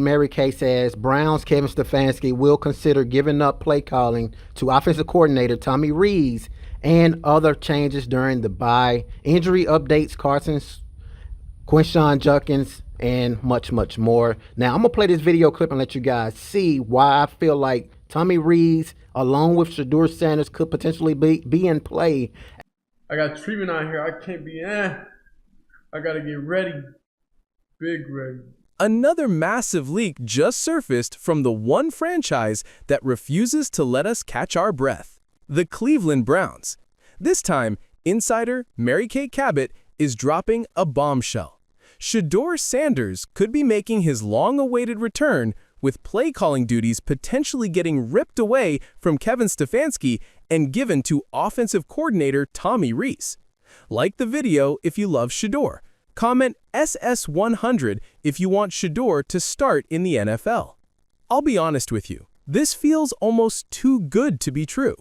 Mary Kay says Browns Kevin Stefanski will consider giving up play calling to offensive coordinator Tommy Rees and other changes during the bye. Injury updates, Carson's, Quinshawn Judkins, and much, much more. Now, I'm going to play this video clip and let you guys see why I feel like Tommy Rees, along with Shedeur Sanders, could potentially be in play. I got treatment out here. I can't be, I got to get ready. Big ready. Another massive leak just surfaced from the one franchise that refuses to let us catch our breath, the Cleveland Browns. This time, insider Mary Kay Cabot is dropping a bombshell. Shedeur Sanders could be making his long-awaited return, with play-calling duties potentially getting ripped away from Kevin Stefanski and given to offensive coordinator Tommy Rees. Like the video if you love Shedeur. Comment SS100 if you want Shedeur to start in the NFL. I'll be honest with you, this feels almost too good to be true.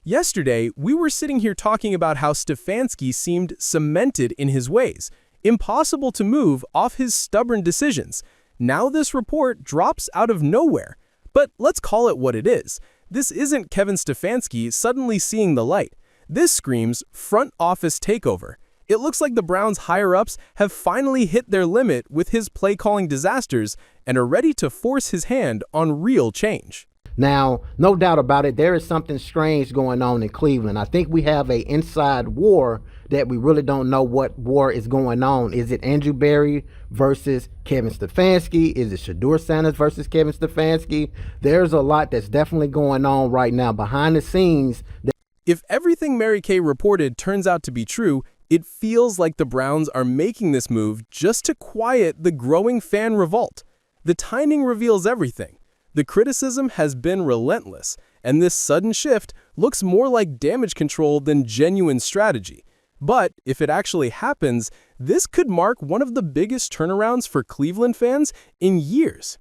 Yesterday, we were sitting here talking about how Stefanski seemed cemented in his ways, impossible to move off his stubborn decisions. Now this report drops out of nowhere. But let's call it what it is. This isn't Kevin Stefanski suddenly seeing the light. This screams front office takeover. It looks like the Browns' higher-ups have finally hit their limit with his play-calling disasters and are ready to force his hand on real change. Now, no doubt about it, there is something strange going on in Cleveland. I think we have an inside war that we really don't know what war is going on. Is it Andrew Berry versus Kevin Stefanski? Is it Shedeur Sanders versus Kevin Stefanski? There's a lot that's definitely going on right now behind the scenes. If everything Mary Kay reported turns out to be true, it feels like the Browns are making this move just to quiet the growing fan revolt. The timing reveals everything. The criticism has been relentless, and this sudden shift looks more like damage control than genuine strategy. But if it actually happens, this could mark one of the biggest turnarounds for Cleveland fans in years.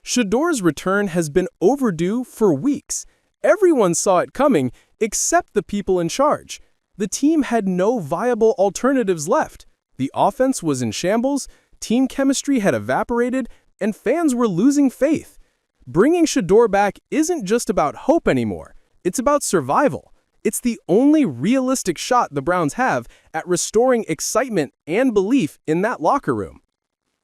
Shedeur's return has been overdue for weeks. Everyone saw it coming except the people in charge. The team had no viable alternatives left. The offense was in shambles, team chemistry had evaporated, and fans were losing faith. Bringing Shedeur back isn't just about hope anymore. It's about survival. It's the only realistic shot the Browns have at restoring excitement and belief in that locker room.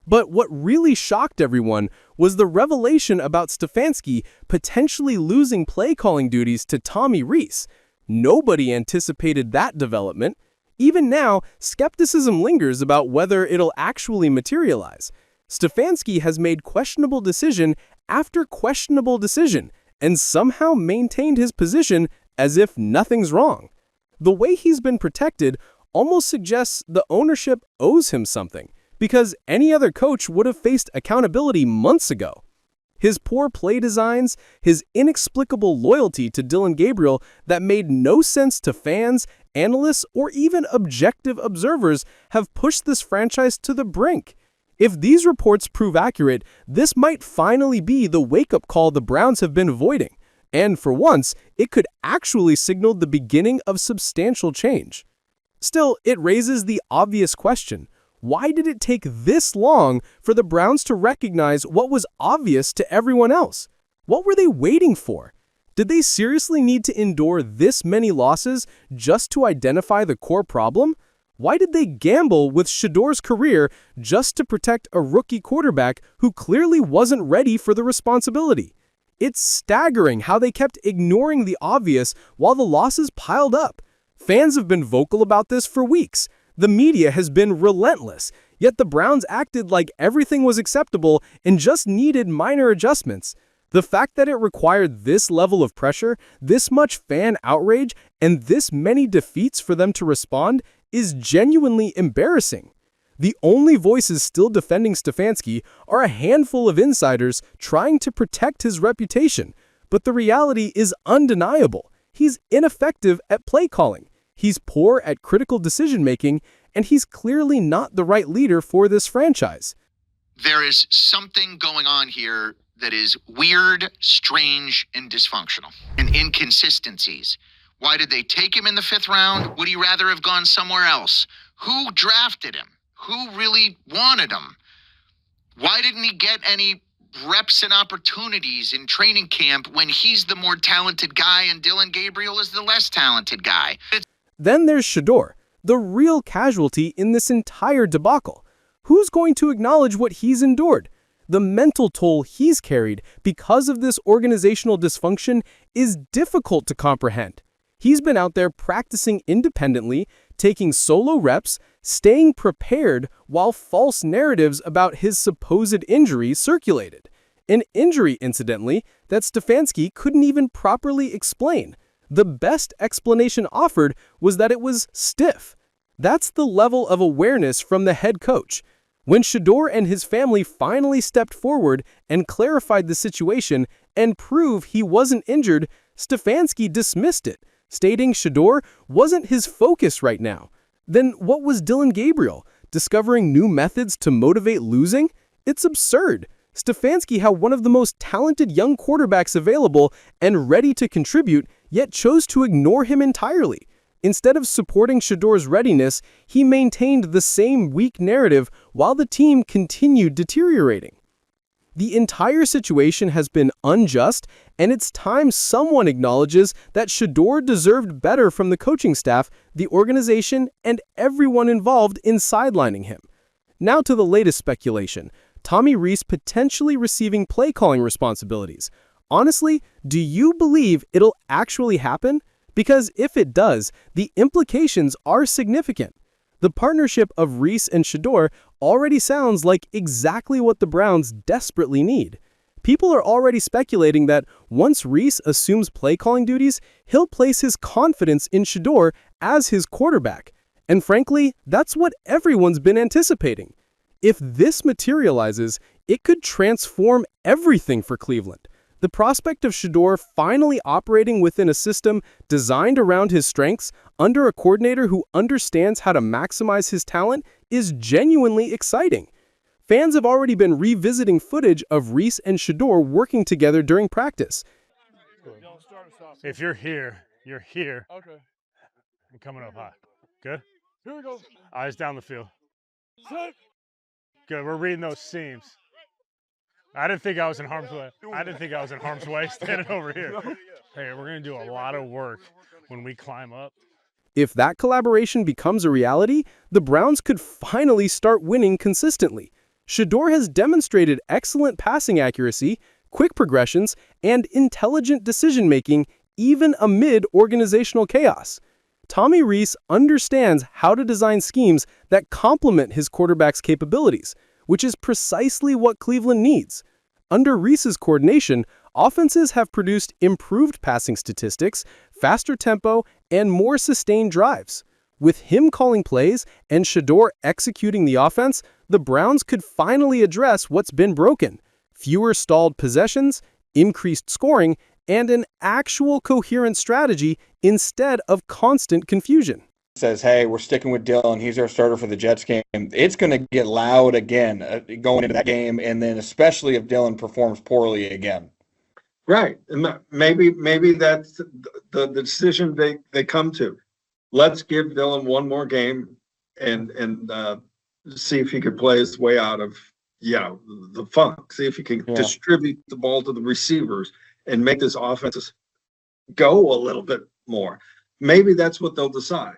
But what really shocked everyone was the revelation about Stefanski potentially losing play-calling duties to Tommy Rees. Nobody anticipated that development. Even now, skepticism lingers about whether it'll actually materialize. Stefanski has made questionable decision after questionable decision and somehow maintained his position as if nothing's wrong. The way he's been protected almost suggests the ownership owes him something, because any other coach would have faced accountability months ago. His poor play designs, his inexplicable loyalty to Dillon Gabriel that made no sense to fans, analysts, or even objective observers have pushed this franchise to the brink. If these reports prove accurate, this might finally be the wake-up call the Browns have been avoiding. And for once, it could actually signal the beginning of substantial change. Still, it raises the obvious question. Why did it take this long for the Browns to recognize what was obvious to everyone else? What were they waiting for? Did they seriously need to endure this many losses just to identify the core problem? Why did they gamble with Shedeur's career just to protect a rookie quarterback who clearly wasn't ready for the responsibility? It's staggering how they kept ignoring the obvious while the losses piled up. Fans have been vocal about this for weeks. The media has been relentless, yet the Browns acted like everything was acceptable and just needed minor adjustments. The fact that it required this level of pressure, this much fan outrage, and this many defeats for them to respond is genuinely embarrassing. The only voices still defending Stefanski are a handful of insiders trying to protect his reputation, but the reality is undeniable. He's ineffective at play calling. He's poor at critical decision-making, and he's clearly not the right leader for this franchise. There is something going on here that is weird, strange, and dysfunctional, and inconsistencies. Why did they take him in the 5th round? Would he rather have gone somewhere else? Who drafted him? Who really wanted him? Why didn't he get any reps and opportunities in training camp when he's the more talented guy and Dylan Gabriel is the less talented guy. Then there's Shedeur, the real casualty in this entire debacle. Who's going to acknowledge what he's endured? The mental toll he's carried because of this organizational dysfunction is difficult to comprehend. He's been out there practicing independently, taking solo reps, staying prepared while false narratives about his supposed injury circulated. An injury, incidentally, that Stefanski couldn't even properly explain. The best explanation offered was that it was stiff. That's the level of awareness from the head coach. When Shedeur and his family finally stepped forward and clarified the situation and proved he wasn't injured, Stefanski dismissed it, stating Shedeur wasn't his focus right now. Then what was Dylan Gabriel? Discovering new methods to motivate losing? It's absurd. Stefanski had one of the most talented young quarterbacks available and ready to contribute, yet chose to ignore him entirely. Instead of supporting Shedeur's readiness, he maintained the same weak narrative while the team continued deteriorating. The entire situation has been unjust, and it's time someone acknowledges that Shedeur deserved better from the coaching staff, the organization, and everyone involved in sidelining him. Now to the latest speculation, Tommy Rees potentially receiving play calling responsibilities. Honestly, do you believe it'll actually happen? Because if it does, the implications are significant. The partnership of Rees and Shedeur already sounds like exactly what the Browns desperately need. People are already speculating that once Rees assumes play-calling duties, he'll place his confidence in Shedeur as his quarterback. And frankly, that's what everyone's been anticipating. If this materializes, it could transform everything for Cleveland. The prospect of Shedeur finally operating within a system designed around his strengths under a coordinator who understands how to maximize his talent is genuinely exciting. Fans have already been revisiting footage of Rees and Shedeur working together during practice. If you're here, you're here. Okay. I'm coming up high. Good? Here we go. Eyes down the field. Set. Good. We're reading those seams. I didn't think I was in harm's way. Standing over here. Hey, we're going to do a lot of work when we climb up. If that collaboration becomes a reality, the Browns could finally start winning consistently. Shedeur has demonstrated excellent passing accuracy, quick progressions, and intelligent decision-making even amid organizational chaos. Tommy Rees understands how to design schemes that complement his quarterback's capabilities, which is precisely what Cleveland needs. Under Rees's coordination, offenses have produced improved passing statistics, faster tempo, and more sustained drives. With him calling plays and Shedeur executing the offense, the Browns could finally address what's been broken: fewer stalled possessions, increased scoring, and an actual coherent strategy instead of constant confusion. Says, hey, we're sticking with Dylan. He's our starter for the Jets game. It's going to get loud again going into that game, and then especially if Dylan performs poorly again. Right. And maybe that's the decision they come to. Let's give Dylan one more game and see if he can play his way out of the funk. See if he can distribute the ball to the receivers and make this offense go a little bit more. Maybe that's what they'll decide.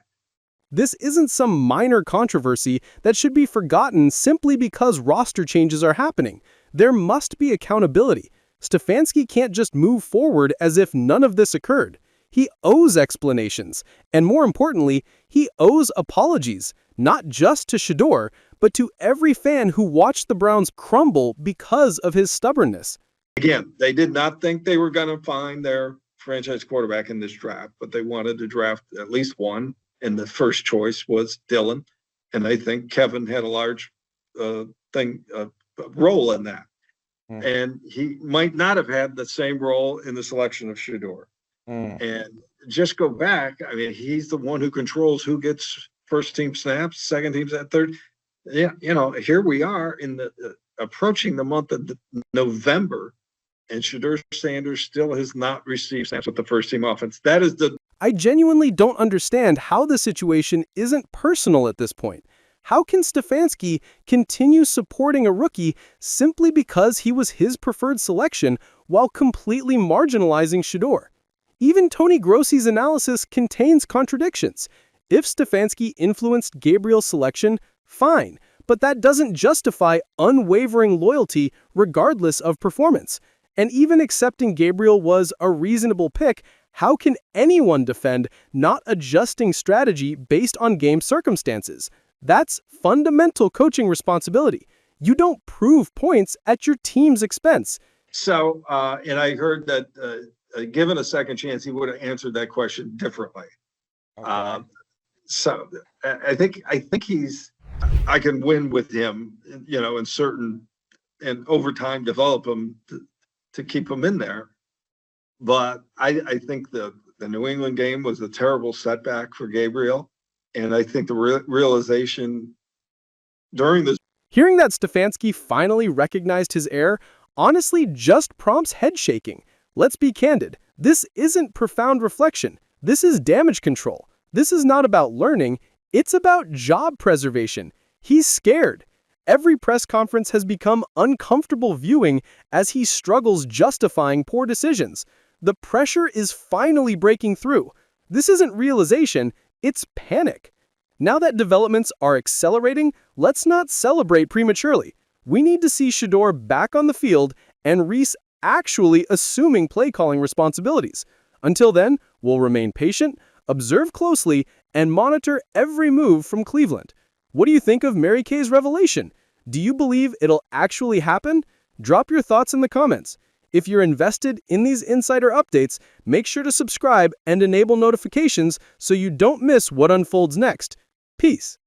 This isn't some minor controversy that should be forgotten simply because roster changes are happening. There must be accountability. Stefanski can't just move forward as if none of this occurred. He owes explanations, and more importantly, he owes apologies, not just to Shedeur, but to every fan who watched the Browns crumble because of his stubbornness. Again, they did not think they were going to find their franchise quarterback in this draft, but they wanted to draft at least one. And the first choice was Dylan, and I think Kevin had a large role in that. And he might not have had the same role in the selection of Shedeur. And just go back. I mean, he's the one who controls who gets first team snaps, second team snaps, third. Yeah, here we are in the approaching the month of November, and Shedeur Sanders still has not received snaps with the first team offense. That is I genuinely don't understand how the situation isn't personal at this point. How can Stefanski continue supporting a rookie simply because he was his preferred selection while completely marginalizing Shedeur? Even Tony Grossi's analysis contains contradictions. If Stefanski influenced Gabriel's selection, fine, but that doesn't justify unwavering loyalty regardless of performance. And even accepting Gabriel was a reasonable pick, how can anyone defend not adjusting strategy based on game circumstances? That's fundamental coaching responsibility. You don't prove points at your team's expense. So, and I heard that given a second chance, he would have answered that question differently. Okay. So I think I can win with him, in certain, and over time develop him to keep him in there. But I think the New England game was a terrible setback for Gabriel. And I think the realization during this. Hearing that Stefanski finally recognized his error honestly just prompts head shaking. Let's be candid. This isn't profound reflection. This is damage control. This is not about learning. It's about job preservation. He's scared. Every press conference has become uncomfortable viewing as he struggles justifying poor decisions. The pressure is finally breaking through. This isn't realization, it's panic. Now that developments are accelerating, let's not celebrate prematurely. We need to see Shedeur back on the field and Reese actually assuming play-calling responsibilities. Until then, we'll remain patient, observe closely, and monitor every move from Cleveland. What do you think of Mary Kay's revelation? Do you believe it'll actually happen? Drop your thoughts in the comments. If you're invested in these insider updates, make sure to subscribe and enable notifications so you don't miss what unfolds next. Peace.